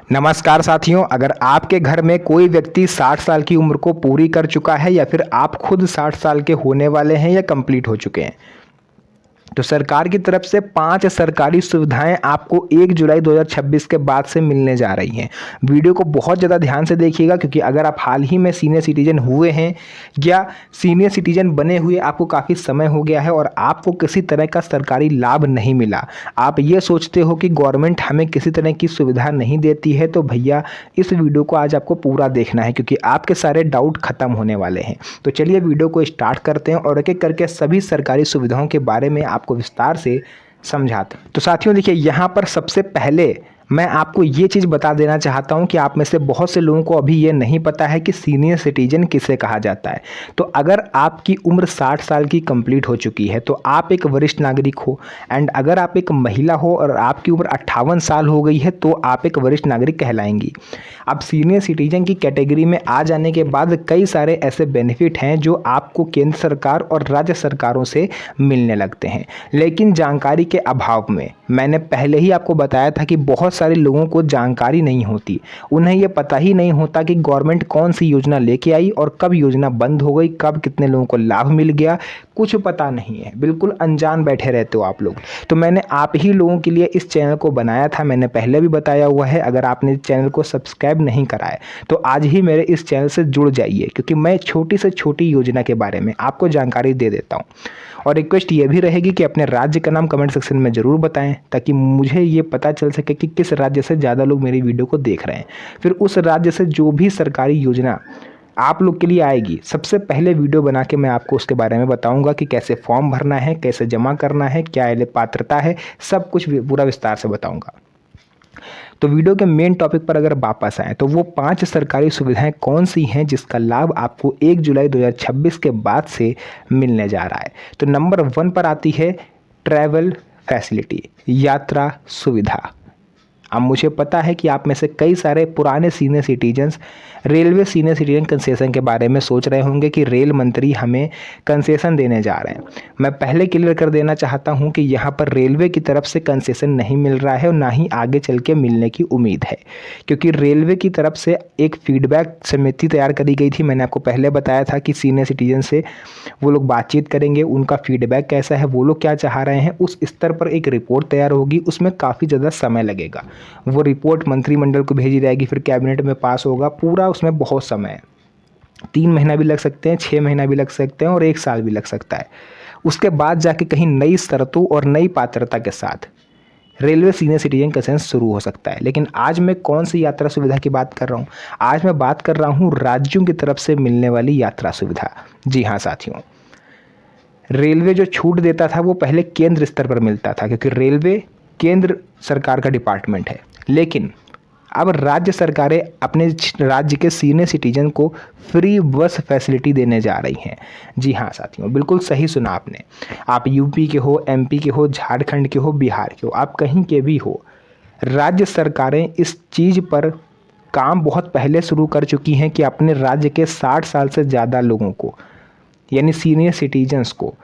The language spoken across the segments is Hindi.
नमस्कार साथियों, अगर आपके घर में कोई व्यक्ति 60 साल की उम्र को पूरी कर चुका है या फिर आप खुद 60 साल के होने वाले हैं या कंप्लीट हो चुके हैं, तो सरकार की तरफ से 5 सरकारी सुविधाएं आपको 1 जुलाई 2026 के बाद से मिलने जा रही हैं। वीडियो को बहुत ज़्यादा ध्यान से देखिएगा, क्योंकि अगर आप हाल ही में सीनियर सिटीजन हुए हैं या सीनियर सिटीजन बने हुए आपको काफ़ी समय हो गया है और आपको किसी तरह का सरकारी लाभ नहीं मिला, आप ये सोचते हो कि गवर्नमेंट हमें किसी तरह की सुविधा नहीं देती है, तो भैया इस वीडियो को आज आपको पूरा देखना है, क्योंकि आपके सारे डाउट खत्म होने वाले हैं। तो चलिए वीडियो को स्टार्ट करते हैं और एक एक करके सभी सरकारी सुविधाओं के बारे में आपको विस्तार से समझाते हैं। तो साथियों देखिए, यहाँ पर सबसे पहले मैं आपको ये चीज़ बता देना चाहता हूँ कि आप में से बहुत से लोगों को अभी ये नहीं पता है कि सीनियर सिटीजन किसे कहा जाता है। तो अगर आपकी उम्र 60 साल की कंप्लीट हो चुकी है तो आप एक वरिष्ठ नागरिक हो, एंड अगर आप एक महिला हो और आपकी उम्र 58 साल हो गई है तो आप एक वरिष्ठ नागरिक कहलाएंगी। अब सीनियर सिटीजन की कैटेगरी में आ जाने के बाद कई सारे ऐसे बेनिफिट हैं जो आपको केंद्र सरकार और राज्य सरकारों से मिलने लगते हैं, लेकिन जानकारी के अभाव में मैंने पहले ही आपको बताया था कि बहुत सारे लोगों को जानकारी नहीं होती। उन्हें ये पता ही नहीं होता कि गवर्नमेंट कौन सी योजना लेके आई और कब योजना बंद हो गई, कब कितने लोगों को लाभ मिल गया, कुछ पता नहीं है। बिल्कुल अनजान बैठे रहते हो आप लोग। तो मैंने आप ही लोगों के लिए इस चैनल को बनाया था, मैंने पहले भी बताया हुआ है। अगर आपने इस चैनल को सब्सक्राइब नहीं करा है तो आज ही मेरे इस चैनल से जुड़ जाइए, क्योंकि मैं छोटी से छोटी योजना के बारे में आपको जानकारी दे देता हूँ। और रिक्वेस्ट ये भी रहेगी कि अपने राज्य का नाम कमेंट सेक्शन में ज़रूर बताएं, ताकि मुझे ये पता चल सके कि किस राज्य से ज़्यादा लोग मेरी वीडियो को देख रहे हैं। फिर उस राज्य से जो भी सरकारी योजना आप लोग के लिए आएगी, सबसे पहले वीडियो बना के मैं आपको उसके बारे में बताऊंगा कि कैसे फॉर्म भरना है, कैसे जमा करना है, क्या पात्रता है, सब कुछ पूरा विस्तार से बताऊंगा। तो वीडियो के मेन टॉपिक पर अगर वापस आएँ तो वो 5 सरकारी सुविधाएं कौन सी हैं जिसका लाभ आपको 1 जुलाई 2026 के बाद से मिलने जा रहा है। तो नंबर 1 पर आती है ट्रैवल फैसिलिटी, यात्रा सुविधा। अब मुझे पता है कि आप में से कई सारे पुराने senior citizens railway senior citizen concession के बारे में सोच रहे होंगे कि रेल मंत्री हमें कंसेशन देने जा रहे हैं। मैं पहले क्लियर कर देना चाहता हूं कि यहाँ पर रेलवे की तरफ से कंसेशन नहीं मिल रहा है और ना ही आगे चल के मिलने की उम्मीद है, क्योंकि रेलवे की तरफ से एक फीडबैक समिति तैयार करी गई थी। मैंने आपको पहले बताया था कि सीनियर सिटीजन से वो लोग बातचीत करेंगे, उनका फीडबैक कैसा है, वो लोग क्या चाह रहे हैं, उस स्तर पर एक रिपोर्ट तैयार होगी। उसमें काफ़ी ज़्यादा समय लगेगा। वो रिपोर्ट मंत्रिमंडल को भेजी जाएगी, फिर कैबिनेट में पास होगा, पूरा उसमें बहुत समय है। 3 महीना भी लग सकते हैं, 6 महीना भी लग सकते हैं और 1 साल भी लग सकता है। उसके बाद जाके कहीं नई शर्तों और नई पात्रता के साथ रेलवे सीनियर सिटीजन कंसेशन शुरू हो सकता है। लेकिन आज मैं कौन सी यात्रा सुविधा की बात कर रहा हूँ? आज मैं बात कर रहा हूँ राज्यों की तरफ से मिलने वाली यात्रा सुविधा। जी हाँ साथियों, रेलवे जो छूट देता था वो पहले केंद्र स्तर पर मिलता था, क्योंकि रेलवे केंद्र सरकार का डिपार्टमेंट है। लेकिन अब राज्य सरकारें अपने राज्य के सीनियर सिटीजन को फ्री बस फैसिलिटी देने जा रही हैं। जी हाँ साथियों, बिल्कुल सही सुना आपने। आप यूपी के हो, एमपी के हो, झारखंड के हो, बिहार के हो, आप कहीं के भी हो, राज्य सरकारें इस चीज़ पर काम बहुत पहले शुरू कर चुकी हैं कि अपने राज्य के 60 साल से ज़्यादा लोगों को, यानी सीनियर सिटीजन्स को,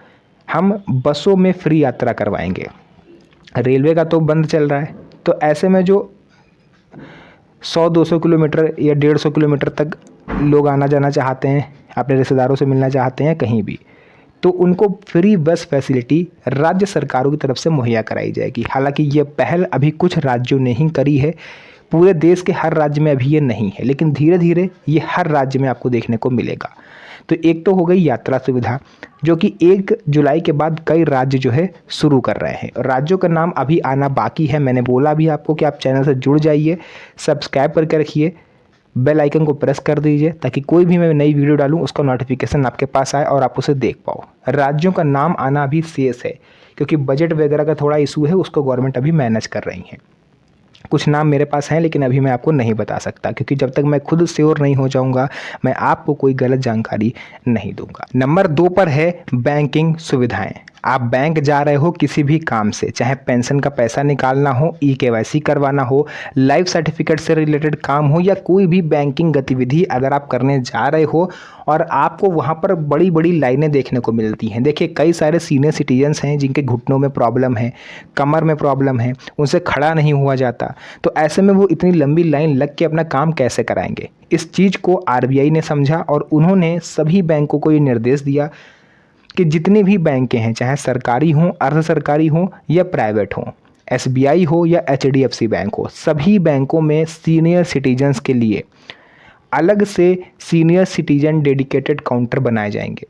हम बसों में फ्री यात्रा करवाएंगे। रेलवे का तो बंद चल रहा है, तो ऐसे में जो 100-200 किलोमीटर या 150 किलोमीटर तक लोग आना जाना चाहते हैं, अपने रिश्तेदारों से मिलना चाहते हैं कहीं भी, तो उनको फ्री बस फैसिलिटी राज्य सरकारों की तरफ से मुहैया कराई जाएगी। हालांकि ये पहल अभी कुछ राज्यों ने ही करी है, पूरे देश के हर राज्य में अभी ये नहीं है, लेकिन धीरे धीरे ये हर राज्य में आपको देखने को मिलेगा। तो एक तो हो गई यात्रा सुविधा, जो कि 1 जुलाई के बाद कई राज्य जो है शुरू कर रहे हैं। और राज्यों का नाम अभी आना बाकी है। मैंने बोला भी आपको कि आप चैनल से जुड़ जाइए, सब्सक्राइब करके रखिए, बेल आइकन को प्रेस कर दीजिए, ताकि कोई भी मैं नई वीडियो डालूं उसका नोटिफिकेशन आपके पास आए और आप उसे देख पाओ। राज्यों का नाम आना अभी शेष है, क्योंकि बजट वगैरह का थोड़ा इशू है, उसको गवर्नमेंट अभी मैनेज कर रही है। कुछ नाम मेरे पास हैं, लेकिन अभी मैं आपको नहीं बता सकता, क्योंकि जब तक मैं खुद श्योर नहीं हो जाऊंगा मैं आपको कोई गलत जानकारी नहीं दूंगा। नंबर 2 पर है बैंकिंग सुविधाएं। आप बैंक जा रहे हो किसी भी काम से, चाहे पेंशन का पैसा निकालना हो, ई-केवाईसी करवाना हो, लाइफ सर्टिफिकेट से रिलेटेड काम हो या कोई भी बैंकिंग गतिविधि अगर आप करने जा रहे हो और आपको वहाँ पर बड़ी बड़ी लाइनें देखने को मिलती हैं। देखिए कई सारे सीनियर सिटीजन्स हैं जिनके घुटनों में प्रॉब्लम है, कमर में प्रॉब्लम है, उनसे खड़ा नहीं हुआ जाता, तो ऐसे में वो इतनी लंबी लाइन लग के अपना काम कैसे कराएंगे। इस चीज़ को आरबीआई ने समझा और उन्होंने सभी बैंकों को ये निर्देश दिया कि जितने भी बैंकें हैं, चाहे सरकारी हों, अर्ध सरकारी हों या प्राइवेट हों, एसबीआई हो या एचडीएफसी बैंक हो, सभी बैंकों में सीनियर सिटीजन्स के लिए अलग से सीनियर सिटीजन डेडिकेटेड काउंटर बनाए जाएंगे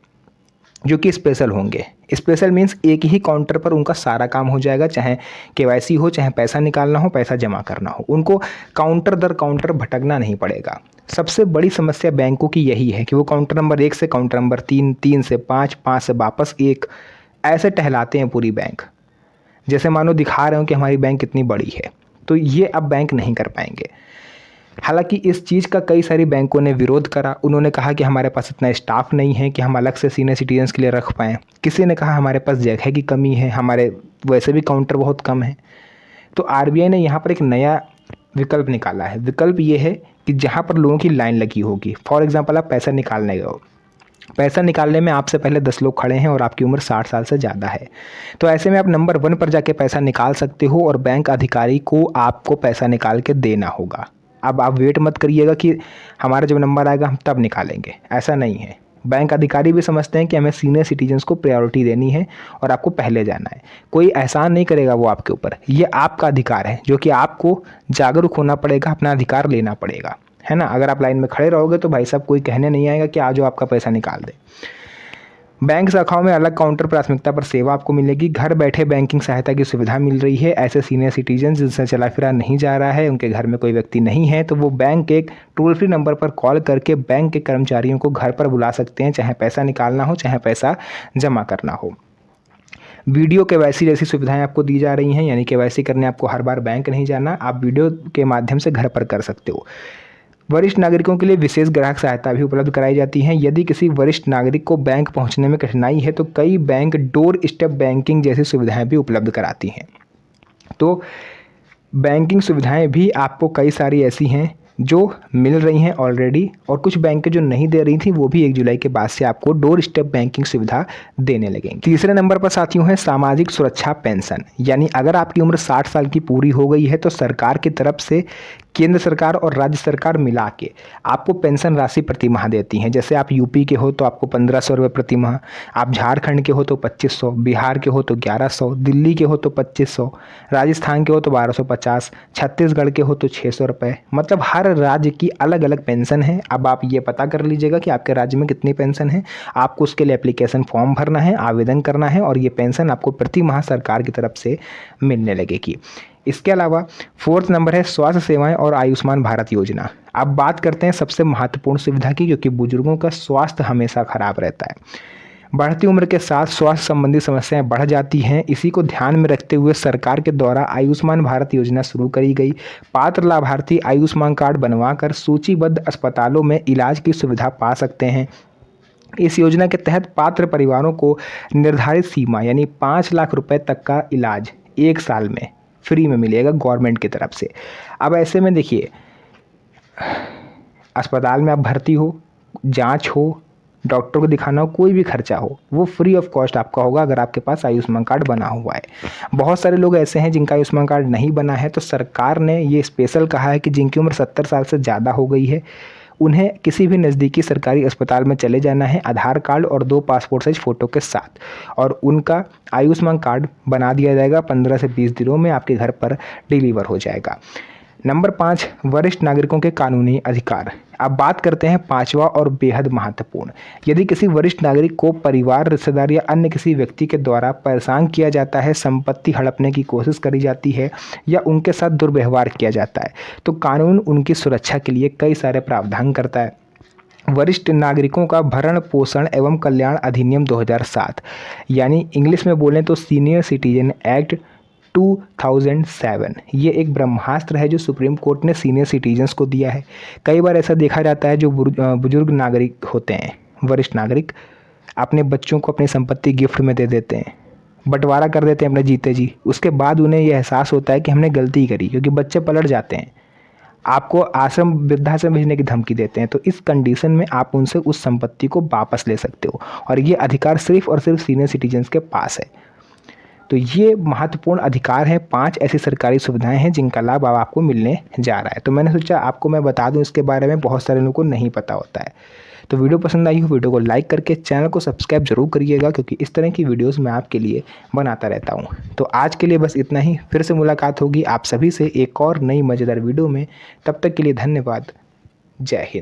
जो कि स्पेशल होंगे। स्पेशल मीन्स एक ही काउंटर पर उनका सारा काम हो जाएगा, चाहे केवाईसी हो, चाहे पैसा निकालना हो, पैसा जमा करना हो, उनको काउंटर दर काउंटर भटकना नहीं पड़ेगा। सबसे बड़ी समस्या बैंकों की यही है कि वो काउंटर नंबर 1 से काउंटर नंबर 3, 3 से 5, 5 से वापस 1 ऐसे टहलाते हैं पूरी बैंक, जैसे मानो दिखा रहे हो कि हमारी बैंक कितनी बड़ी है। तो ये अब बैंक नहीं कर पाएंगे। हालांकि इस चीज़ का कई सारी बैंकों ने विरोध करा। उन्होंने कहा कि हमारे पास इतना स्टाफ नहीं है कि हम अलग से सीनियर सिटीजन्स के लिए रख पाएँ। किसी ने कहा हमारे पास जगह की कमी है, हमारे वैसे भी काउंटर बहुत कम है। तो आरबीआई ने यहाँ पर एक नया विकल्प निकाला है। विकल्प ये है कि जहाँ पर लोगों की लाइन लगी होगी, फॉर एग्जांपल आप पैसा निकालने गए हो, पैसा निकालने में आपसे पहले 10 लोग खड़े हैं और आपकी उम्र 60 साल से ज़्यादा है, तो ऐसे में आप नंबर 1 पर जाके पैसा निकाल सकते हो और बैंक अधिकारी को आपको पैसा निकाल के देना होगा। अब आप वेट मत करिएगा कि हमारा जब नंबर आएगा हम तब निकालेंगे, ऐसा नहीं है। बैंक अधिकारी भी समझते हैं कि हमें सीनियर सिटीजन्स को प्रायोरिटी देनी है और आपको पहले जाना है। कोई एहसान नहीं करेगा वो आपके ऊपर, ये आपका अधिकार है जो कि आपको जागरूक होना पड़ेगा, अपना अधिकार लेना पड़ेगा, है ना। अगर आप लाइन में खड़े रहोगे तो भाई साहब कोई कहने नहीं आएगा कि आज आपका पैसा निकाल दे। बैंक शाखाओं में अलग काउंटर प्राथमिकता पर सेवा आपको मिलेगी। घर बैठे बैंकिंग सहायता की सुविधा मिल रही है। ऐसे सीनियर सिटीजन जिनसे चला फिरा नहीं जा रहा है, उनके घर में कोई व्यक्ति नहीं है, तो वो बैंक के एक टोल फ्री नंबर पर कॉल करके बैंक के कर्मचारियों को घर पर बुला सकते हैं, चाहे पैसा निकालना हो, चाहे पैसा जमा करना हो। वीडियो केवाईसी जैसी सुविधाएं आपको दी जा रही हैं, यानी केवाईसी करने आपको हर बार बैंक नहीं जाना, आप वीडियो के माध्यम से घर पर कर सकते हो। वरिष्ठ नागरिकों के लिए विशेष ग्राहक सहायता भी उपलब्ध कराई जाती है। यदि किसी वरिष्ठ नागरिक को बैंक पहुंचने में कठिनाई है तो कई बैंक डोर स्टेप बैंकिंग जैसी सुविधाएं भी उपलब्ध कराती हैं। तो बैंकिंग सुविधाएं भी आपको कई सारी ऐसी हैं जो मिल रही हैं ऑलरेडी, और कुछ बैंकें जो नहीं दे रही थी वो भी 1 जुलाई के बाद से आपको डोर स्टेप बैंकिंग सुविधा देने लगेंगी। तीसरे नंबर पर साथियों है सामाजिक सुरक्षा पेंशन, यानी अगर आपकी उम्र 60 साल की पूरी हो गई है तो सरकार की तरफ से केंद्र सरकार और राज्य सरकार मिला के आपको पेंशन राशि प्रति माह देती हैं। जैसे आप यूपी के हो तो आपको 1500 रुपये प्रति माह, आप झारखंड के हो तो 2500, बिहार के हो तो 1100, दिल्ली के हो तो 2500, राजस्थान के हो तो 1250, छत्तीसगढ़ के हो तो 600 रुपये। मतलब हर राज्य की अलग अलग पेंशन है। अब आप ये पता कर लीजिएगा कि आपके राज्य में कितनी पेंशन है, आपको उसके लिए एप्लीकेशन फॉर्म भरना है, आवेदन करना है और ये पेंशन आपको प्रति माह सरकार की तरफ से मिलने लगेगी। इसके अलावा 4th नंबर है स्वास्थ्य सेवाएं और आयुष्मान भारत योजना। अब बात करते हैं सबसे महत्वपूर्ण सुविधा की, क्योंकि बुजुर्गों का स्वास्थ्य हमेशा खराब रहता है। बढ़ती उम्र के साथ स्वास्थ्य संबंधी समस्याएं बढ़ जाती हैं। इसी को ध्यान में रखते हुए सरकार के द्वारा आयुष्मान भारत योजना शुरू करी गई। पात्र लाभार्थी आयुष्मान कार्ड बनवाकर सूचीबद्ध अस्पतालों में इलाज की सुविधा पा सकते हैं। इस योजना के तहत पात्र परिवारों को निर्धारित सीमा यानी 5 लाख रुपए तक का इलाज 1 साल में फ्री में मिलेगा गवर्नमेंट की तरफ से। अब ऐसे में देखिए, अस्पताल में आप भर्ती हो, जांच हो, डॉक्टर को दिखाना हो, कोई भी खर्चा हो, वो फ्री ऑफ कॉस्ट आपका होगा अगर आपके पास आयुष्मान कार्ड बना हुआ है। बहुत सारे लोग ऐसे हैं जिनका आयुष्मान कार्ड नहीं बना है, तो सरकार ने ये स्पेशल कहा है कि जिनकी उम्र 70 साल से ज़्यादा हो गई है उन्हें किसी भी नज़दीकी सरकारी अस्पताल में चले जाना है आधार कार्ड और 2 पासपोर्ट साइज फ़ोटो के साथ, और उनका आयुष्मान कार्ड बना दिया जाएगा। 15 से 20 दिनों में आपके घर पर डिलीवर हो जाएगा। नंबर 5 वरिष्ठ नागरिकों के कानूनी अधिकार। अब बात करते हैं 5वां और बेहद महत्वपूर्ण। यदि किसी वरिष्ठ नागरिक को परिवार, रिश्तेदार या अन्य किसी व्यक्ति के द्वारा परेशान किया जाता है, संपत्ति हड़पने की कोशिश करी जाती है या उनके साथ दुर्व्यवहार किया जाता है, तो कानून उनकी सुरक्षा के लिए कई सारे प्रावधान करता है। वरिष्ठ नागरिकों का भरण पोषण एवं कल्याण अधिनियम 2007, यानी इंग्लिश में बोलें तो सीनियर सिटीजन एक्ट 2007, ये एक ब्रह्मास्त्र है जो सुप्रीम कोर्ट ने सीनियर सिटीजन्स को दिया है। कई बार ऐसा देखा जाता है जो बुजुर्ग नागरिक होते हैं, वरिष्ठ नागरिक, अपने बच्चों को अपनी संपत्ति गिफ्ट में दे देते हैं, बंटवारा कर देते हैं अपने जीते जी। उसके बाद उन्हें यह एहसास होता है कि हमने गलती करी, क्योंकि बच्चे पलट जाते हैं, आपको आश्रम वृद्धाश्रम भेजने की धमकी देते हैं। तो इस कंडीशन में आप उनसे उस संपत्ति को वापस ले सकते हो, और ये अधिकार सिर्फ और सिर्फ सीनियर सिटीजन्स के पास है। तो ये महत्वपूर्ण अधिकार हैं, 5 ऐसी सरकारी सुविधाएं हैं जिनका लाभ अब आपको मिलने जा रहा है। तो मैंने सोचा आपको मैं बता दूं इसके बारे में, बहुत सारे लोगों को नहीं पता होता है। तो वीडियो पसंद आई हो, वीडियो को लाइक करके चैनल को सब्सक्राइब जरूर करिएगा, क्योंकि इस तरह की वीडियोस मैं आपके लिए बनाता रहता हूं। तो आज के लिए बस इतना ही, फिर से मुलाकात होगी आप सभी से एक और नई मज़ेदार वीडियो में। तब तक के लिए धन्यवाद। जय हिंद।